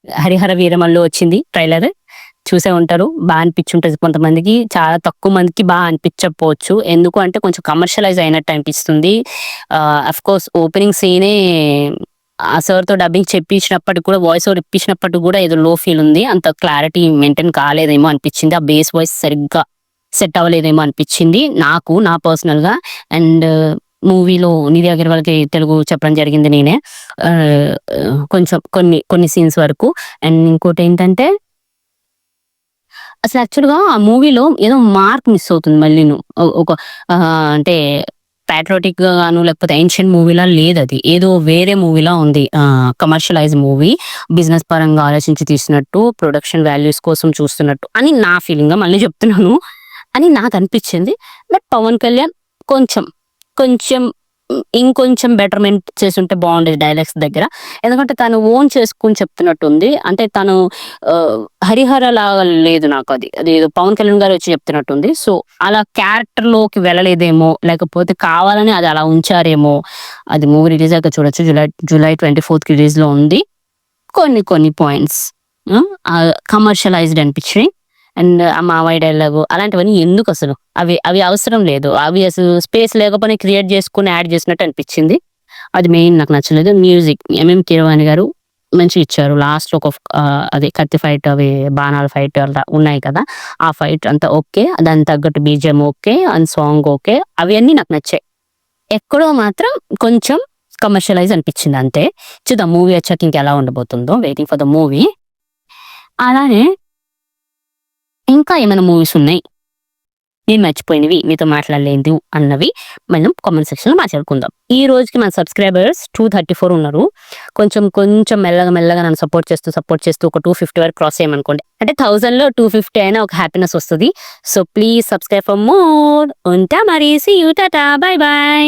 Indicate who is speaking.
Speaker 1: హరిహర వీరమల్లు వచ్చింది ట్రైలర్. చూసే ఉంటారు. అనిపిచ్చుంటది కొంతమందికి. చాలా తక్కువ మందికి అనిపించకపోవచ్చు. ఎందుకు అంటే కొంచెం కమర్షియలైజ్ అయినట్టు అనిపిస్తుంది. అఫ్‌కోర్స్ ఓపెనింగ్ సీనే ఆ సార్‌తో డబ్బింగ్ చెప్పించినప్పటికి కూడా, వాయిస్ ఓవర్ ఇప్పించినప్పటికి కూడా ఏదో లో ఫీల్ ఉంది. అంత క్లారిటీ మెయింటైన్ కాలేదేమో అనిపిచ్చింది. ఆ బేస్ వాయిస్ సరిగ్గా సెట్ అవ్వలేదేమో అనిపిచ్చింది నాకు, నా పర్సనల్‌గా. అండ్ మూవీలో నిధి అగర్వాల్‌కి తెలుగు చెప్పడం జరిగింది నేనే. ఆహ్, కొంచెం కొన్ని సీన్స్ వరకు. అండ్ ఇంకోటేంటంటే అసలు యాక్చువల్‌గా ఆ మూవీలో ఏదో మార్క్ మిస్ అవుతుంది మళ్ళీను. ఒక అంటే పాట్రియాటిక్‌గా గాను లేకపోతే ఏన్షియంట్ మూవీలా లేదది. ఏదో వేరే మూవీలా ఉంది. Commercialise movie. బిజినెస్ పరంగా ఆలోచించి తీసినట్టు, ప్రొడక్షన్ వాల్యూస్ కోసం చూస్తున్నట్టు అని నా ఫీలింగ్. మళ్ళీ చెప్తున్నాను అని నాకనిపిచ్చింది. బట్ పవన్ కళ్యాణ్ కొంచెం, కొంచెం ఇంకొంచెం బెటర్‌మెంట్ చేసుంటే బావుండేది డైలాగ్స్ దగ్గర. ఎందుకంటే తను ఓన్ చేసుకొని చెప్తున్నట్టుంది. అంటే తను 'హరిహర' లాగా లేదు నాకది. అదేదో పవన్ కళ్యాణ్ గారే వచ్చి చెప్తున్నట్టుంది. సో, అలా క్యారెక్టర్‌లోకి వెళ్ళలేదేమో, లేకపోతే కావాలని అది అలా ఉంచారేమో. అది మూవీ రిలీజ్ అయ్యాక చూడొచ్చు. జూలై 24థ్ రిలీజ్‌లో ఉంది. కొన్ని పాయింట్స్ కమర్షియలైజ్డ్ అనిపించినాయి. అండ్ ఆ మావయ్య డైలాగు అలాంటివన్నీ ఎందుకసలు? అవి అవసరం లేదు. అవి అసలు స్పేస్ లేకపోయినా క్రియేట్ చేసుకొని యాడ్ చేసినట్టు అనిపించింది. అది మెయిన్ నాకు నచ్చలేదు. మ్యూజిక్ 'ఎంఎం కీరవాణి' గారు మంచిగిచ్చారు. లాస్ట్‌లో అది కత్తి ఫైట్, అవి బాణాల ఫైట్ అలా ఉన్నాయి కదా! ఆ ఫైట్ అంతా ఓకే. దానికి తగ్గట్టు BGM okay. And song okay. అవన్నీ నాకు నచ్చాయి. ఎక్కడో మాత్రం కొంచెం కమర్షియలైజ్ అనిపించింది అంతే. చూద్దాం మూవీ వచ్చాక ఇంకెలా ఉండబోతుందో. Waiting for the movie. అలానే ఇంకా ఏమైనా మూవీస్ ఉన్నాయి నేను మర్చిపోయినవి, మీతో మాట్లాడలేదు అన్నవి మనం కామెంట్ సెక్షన్‌లో మాట్లాడుకుందాం. ఈ రోజుకి మన సబ్‌స్క్రైబర్స్ 234 ఉన్నారు. కొంచెం మెల్లగా నన్ను సపోర్ట్ చేస్తూ ఒక 250 వరకు క్రాస్ చేయమనుకోండి. అంటే 1000లో 250 అయినా ఒక హ్యాపీనెస్ వస్తది. So, please subscribe for more. ఉంటా మరి. See you. Tata. Bye by.